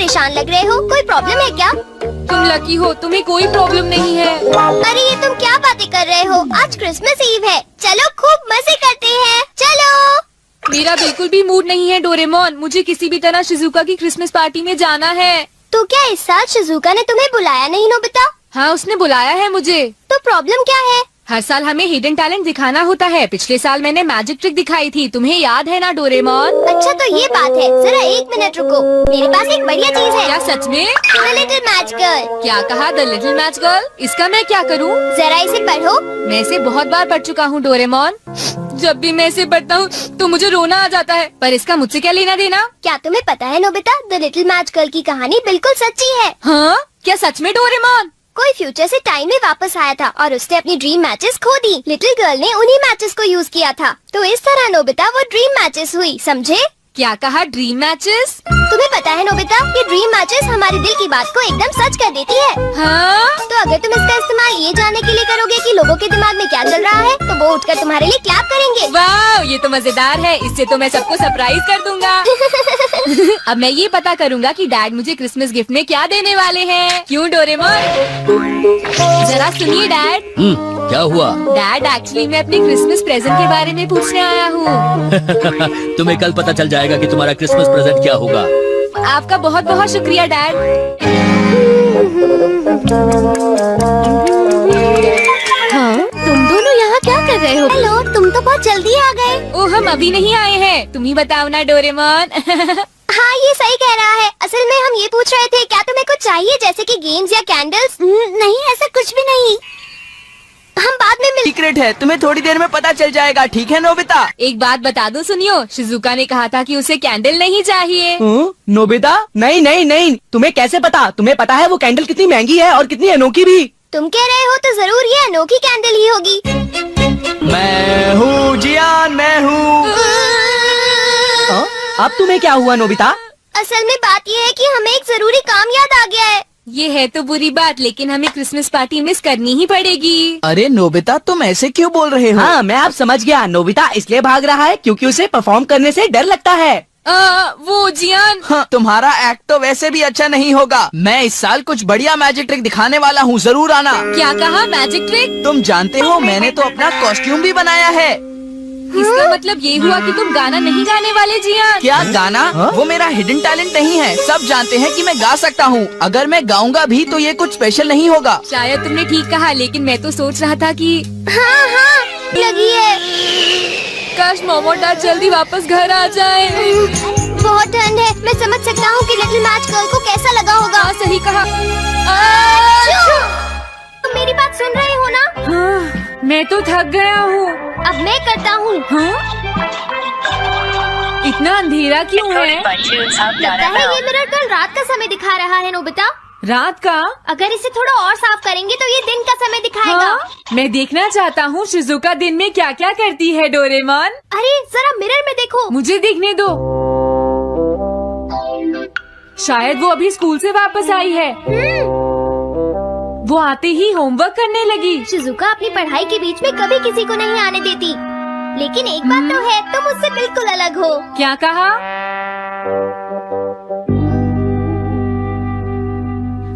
परेशान लग रहे हो, कोई प्रॉब्लम है क्या? तुम लकी हो, तुम्हें कोई प्रॉब्लम नहीं है। अरे ये तुम क्या बातें कर रहे हो? आज क्रिसमस ईव है, चलो खूब मजे करते हैं, चलो। मेरा बिल्कुल भी मूड नहीं है डोरेमोन, मुझे किसी भी तरह शिजुका की क्रिसमस पार्टी में जाना है। तो क्या इस साल शिजुका ने तुम्हें बुलाया नहीं नोबिता? हाँ, उसने बुलाया है मुझे। तो प्रॉब्लम क्या है? हर साल हमें हिडन टैलेंट दिखाना होता है। पिछले साल मैंने मैजिक ट्रिक दिखाई थी, तुम्हें याद है ना डोरेमोन? अच्छा तो ये बात है, जरा एक मिनट रुको, मेरे पास एक बढ़िया चीज है। क्या सच में? The little match girl. क्या कहा? The little match girl? इसका मैं क्या करूँ? जरा इसे पढ़ो। मैं इसे बहुत बार पढ़ चुका हूँ डोरेमोन। जब भी मैं इसे पढ़ता हूँ तो मुझे रोना आ जाता है, पर इसका मुझसे क्या लेना देना? क्या तुम्हें पता है Nobita, the little match girl की कहानी बिल्कुल सच्ची है। हाँ, क्या सच में डोरेमोन? कोई फ्यूचर से टाइम में वापस आया था और उसने अपनी ड्रीम मैचेस खो दी। लिटिल गर्ल ने उन्हीं मैचेस को यूज किया था, तो इस तरह नोबिता वो ड्रीम मैचेस हुई, समझे? क्या कहा? Dream matches? तुम्हें पता है नोबिता, ये ड्रीम मैचेस हमारे दिल की बात को एकदम सच कर देती है। हाँ? तो अगर तुम इसका इस्तेमाल ये जानने के लिए करोगे कि लोगों के दिमाग में क्या चल रहा है, तो वो उठकर तुम्हारे लिए क्लैप करेंगे। वाह, ये तो मजेदार है, इससे तो मैं सबको सरप्राइज कर दूंगा। अब मैं ये पता करूंगा कि डैड मुझे क्रिसमस गिफ्ट में क्या देने वाले हैं। क्यों डोरेमोन? जरा सुनिए डैड। क्या हुआ? डैड, एक्चुअली मैं अपने क्रिसमस प्रेजेंट के बारे में पूछने आया हूँ। तुम्हें कल पता चल जाएगा कि तुम्हारा क्रिसमस प्रेजेंट क्या होगा। आपका बहुत बहुत शुक्रिया डैड। हाँ, तुम दोनों यहाँ क्या कर रहे हो? हेलो, तुम तो बहुत जल्दी आ गए। ओह, हम अभी नहीं आए हैं, तुम ही बताओ ना डोरेमोन। हाँ, ये सही कह रहा है। असल में हम ये पूछ रहे थे, क्या तुम्हें कुछ चाहिए जैसे कि गेम्स या कैंडल्स? नहीं, ऐसा कुछ भी नहीं, हम बाद में सीक्रेट है, तुम्हें थोड़ी देर में पता चल जाएगा, ठीक है नोबिता? एक बात बता दो, सुनियो, शिजुका ने कहा था कि उसे कैंडल नहीं चाहिए। नोबिता, नहीं नहीं नहीं, तुम्हें कैसे पता? तुम्हें पता है वो कैंडल कितनी महंगी है और कितनी अनोखी भी। तुम कह रहे हो तो जरूर ये अनोखी कैंडल ही होगी। मैं हूँ जियान, मैं हूँ। अब तुम्हें क्या हुआ नोबिता? असल में बात ये है कि हमें एक जरूरी काम याद आ गया है। ये है तो बुरी बात, लेकिन हमें क्रिसमस पार्टी मिस करनी ही पड़ेगी। अरे नोबिता, तुम ऐसे क्यों बोल रहे हो? हाँ, मैं अब समझ गया। नोबिता इसलिए भाग रहा है क्योंकि उसे परफॉर्म करने से डर लगता है। वो जियान। हाँ, तुम्हारा एक्ट तो वैसे भी अच्छा नहीं होगा। मैं इस साल कुछ बढ़िया मैजिक ट्रिक दिखाने वाला हूँ, जरूर आना। क्या कहा? Magic trick? तुम जानते हो, मैंने तो अपना कॉस्ट्यूम भी बनाया है। इसका मतलब ये हुआ कि तुम गाना नहीं गाने वाले जियान? क्या गाना? वो मेरा हिडन टैलेंट नहीं है, सब जानते हैं कि मैं गा सकता हूँ। अगर मैं गाऊंगा भी तो ये कुछ स्पेशल नहीं होगा। शायद तुमने ठीक कहा, लेकिन मैं तो सोच रहा था कि हाँ हाँ, लगी है। काश मोमो डैड जल्दी वापस घर आ जाए। बहुत ठंड है, मैं समझ सकता हूँ कि लिटिल मैच गर्ल को कैसा लगा होगा। हाँ, सही कहा। तुम मेरी बात सुन रहे हो ना? हाँ, मैं तो थक गया हूँ। अब मैं करता हूँ। हाँ? इतना अंधेरा क्यों है? लगता है ये मिरर कल रात का समय दिखा रहा है नोबिता। रात का? अगर इसे थोड़ा और साफ करेंगे तो ये दिन का समय दिखाएगा। हाँ? मैं देखना चाहता हूँ शिजुका दिन में क्या क्या करती है डोरेमोन। अरे जरा मिरर में देखो। मुझे देखने दो। शायद वो अभी स्कूल से वापस आई है। वो आते ही होमवर्क करने लगी। शिजुका अपनी पढ़ाई के बीच में कभी किसी को नहीं आने देती, लेकिन एक बात तो है, तुम उससे बिल्कुल अलग हो। क्या कहा?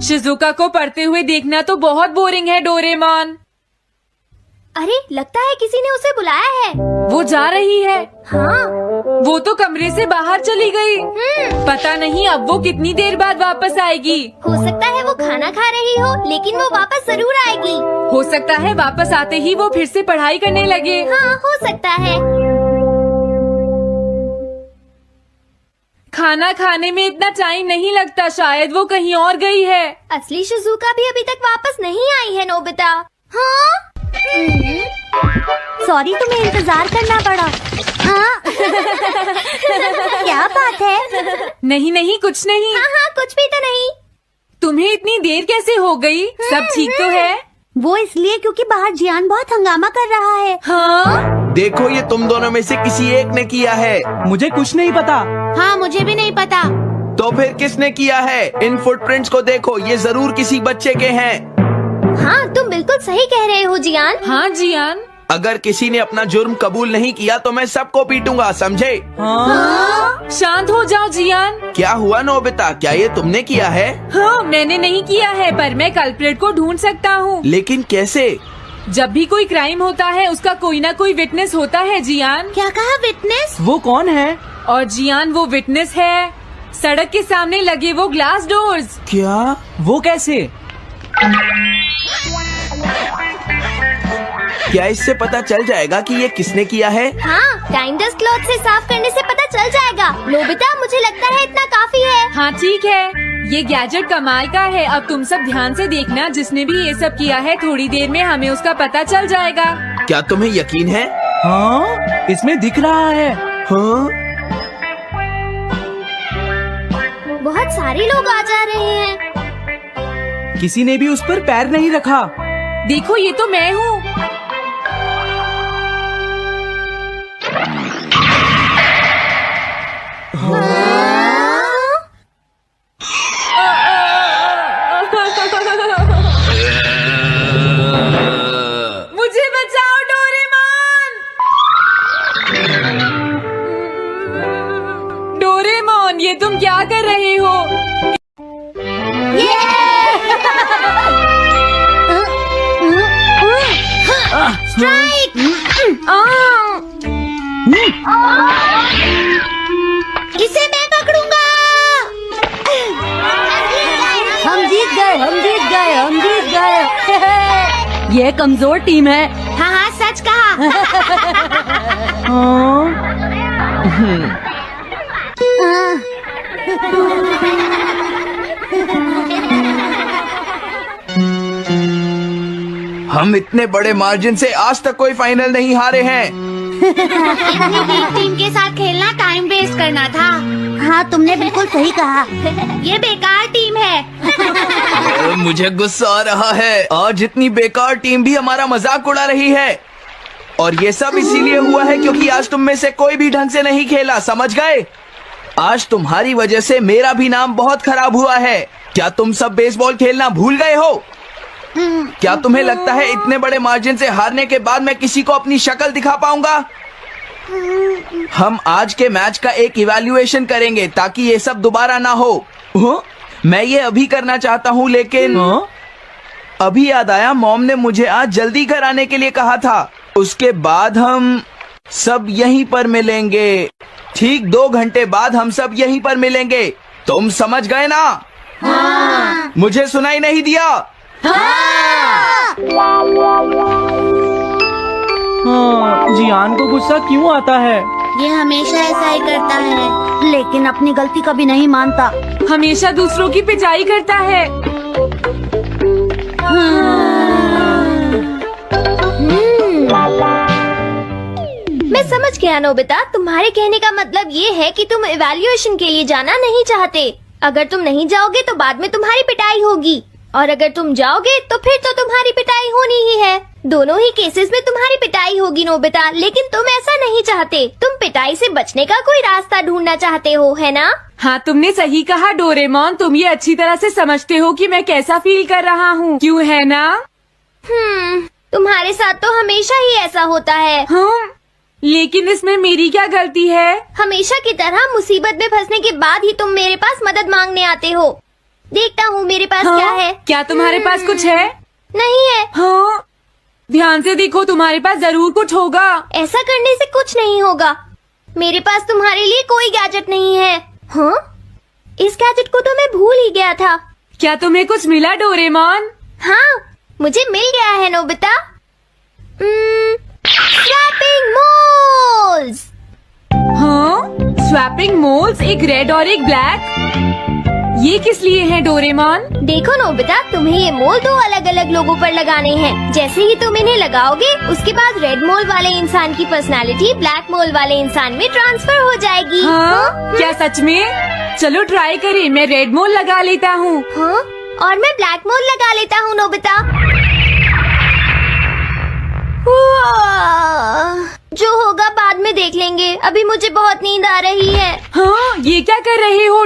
शिजुका को पढ़ते हुए देखना तो बहुत बोरिंग है डोरेमोन। अरे लगता है किसी ने उसे बुलाया है। वो जा रही है। हाँ, वो तो कमरे से बाहर चली गई। पता नहीं अब वो कितनी देर बाद वापस आएगी। हो सकता है वो खाना खा रही हो, लेकिन वो वापस जरूर आएगी। हो सकता है वापस आते ही वो फिर से पढ़ाई करने लगे। हाँ, हो सकता है। खाना खाने में इतना टाइम नहीं लगता, शायद वो कहीं और गई है। असली शिजुका भी अभी तक वापस नहीं आई है नोबिता। हाँ? सॉरी, तुम्हें इंतजार करना पड़ा। हाँ? क्या बात है? नहीं नहीं, कुछ नहीं। हाँ हाँ, कुछ भी तो नहीं। तुम्हें इतनी देर कैसे हो गई? सब ठीक तो है? वो इसलिए क्योंकि बाहर जियान बहुत हंगामा कर रहा है। हाँ? देखो, ये तुम दोनों में से किसी एक ने किया है। मुझे कुछ नहीं पता। हाँ, मुझे भी नहीं पता। तो फिर किसने किया है? इन फुटप्रिंट्स को देखो, ये जरूर किसी बच्चे के हैं। हाँ, तुम बिल्कुल सही कह रहे हो जियान। हाँ जियान। अगर किसी ने अपना जुर्म कबूल नहीं किया तो मैं सबको पीटूंगा, समझे? शांत हो जाओ जियान। क्या हुआ नोबिता, क्या ये तुमने किया है? हाँ, मैंने नहीं किया है, पर मैं कल्प्रेट को ढूंढ सकता हूँ। लेकिन कैसे? जब भी कोई क्राइम होता है उसका कोई ना कोई विटनेस होता है जियान। क्या कहा विटनेस? वो कौन है? और जियान वो विटनेस है सड़क के सामने लगे वो ग्लास डोर्स। क्या? वो कैसे? क्या इससे पता चल जाएगा कि ये किसने किया है? हाँ, टाइम डस्ट क्लॉथ से साफ करने से पता चल जाएगा। नोबिता, मुझे लगता है इतना काफी है। हाँ ठीक है, ये गैजेट कमाल का है। अब तुम सब ध्यान से देखना, जिसने भी ये सब किया है थोड़ी देर में हमें उसका पता चल जाएगा। क्या तुम्हें यकीन है? हाँ, इसमें दिख रहा है। हाँ? बहुत सारे लोग आ जा रहे हैं। किसी ने भी उस पर पैर नहीं रखा। देखो, ये तो मैं हूँ। मुझे बचाओ डोरेमोन। डोरेमोन, ये तुम क्या कर रहे हो? स्ट्राइक! इसे मैं पकड़ूंगा। हम जीत गए, हम जीत गए, हम जीत गए। ये कमजोर टीम है। हाँ हाँ, सच कहा। हम इतने बड़े मार्जिन से आज तक कोई फाइनल नहीं हारे हैं। इतनी वीक टीम के साथ खेलना टाइम वेस्ट करना था। हाँ, तुमने बिल्कुल सही कहा। ये बेकार टीम है। मुझे गुस्सा आ रहा है। आज इतनी बेकार टीम भी हमारा मजाक उड़ा रही है। और ये सब इसीलिए हुआ है क्योंकि आज तुम में से कोई भी ढंग से नहीं खेला, समझ गए? आज तुम्हारी वजह से मेरा भी नाम बहुत खराब हुआ है। क्या तुम सब बेसबॉल खेलना भूल गए हो? क्या तुम्हें लगता है इतने बड़े मार्जिन से हारने के बाद मैं किसी को अपनी शक्ल दिखा पाऊंगा? हम आज के मैच का एक इवैल्यूएशन करेंगे ताकि ये सब दोबारा ना हो। मैं ये अभी करना चाहता हूँ, लेकिन अभी याद आया मॉम ने मुझे आज जल्दी घर आने के लिए कहा था। उसके बाद हम सब यहीं पर मिलेंगे। ठीक 2 घंटे बाद हम सब यहीं पर मिलेंगे। तुम समझ गए ना? हाँ। मुझे सुनाई नहीं दिया? हाँ, जियान को गुस्सा क्यों आता है? ये हमेशा ऐसा ही करता है, लेकिन अपनी गलती कभी नहीं मानता। हमेशा दूसरों की पिटाई करता है। मैं समझ गया नोबिता, तुम्हारे कहने का मतलब ये है कि तुम इवैल्यूएशन के लिए जाना नहीं चाहते। अगर तुम नहीं जाओगे तो बाद में तुम्हारी पिटाई होगी, और अगर तुम जाओगे तो फिर तो तुम्हारी पिटाई होनी ही है। दोनों ही केसेस में तुम्हारी पिटाई होगी नोबिता, लेकिन तुम ऐसा नहीं चाहते। तुम पिटाई से बचने का कोई रास्ता ढूंढना चाहते हो, है ना? हाँ, तुमने सही कहा डोरेमोन। तुम ये अच्छी तरह से समझते हो कि मैं कैसा फील कर रहा हूँ, क्यों है ना? तुम्हारे साथ तो हमेशा ही ऐसा होता है। लेकिन इसमें मेरी क्या गलती है? हमेशा की तरह मुसीबत में फंसने के बाद ही तुम मेरे पास मदद मांगने आते हो। देखता हूँ मेरे पास क्या है। क्या तुम्हारे पास कुछ है? नहीं है। हाँ, ध्यान से देखो, तुम्हारे पास जरूर कुछ होगा। ऐसा करने से कुछ नहीं होगा। मेरे पास तुम्हारे लिए कोई गैजेट नहीं है। हाँ, इस गैजेट को तो मैं भूल ही गया था। क्या तुम्हें कुछ मिला डोरेमोन? हाँ, मुझे मिल गया है नोबिता। Swapping moles. हाँ, स्वैपिंग मोल्स, एक रेड और एक ब्लैक। ये किस लिए है डोरेमोन? देखो नोबिता, तुम्हें ये मोल 2 अलग अलग लोगों पर लगाने हैं। जैसे ही तुम इन्हें लगाओगे, उसके बाद रेड मोल वाले इंसान की पर्सनालिटी ब्लैक मोल वाले इंसान में ट्रांसफर हो जाएगी। हाँ? क्या सच में? चलो ट्राई करें। मैं रेड मोल लगा लेता हूँ। हाँ? और मैं ब्लैक मोल लगा लेता हूँ नोबिता। जो होगा बाद में देख लेंगे। अभी मुझे बहुत नींद आ रही है। हाँ, ये क्या कर रहे हो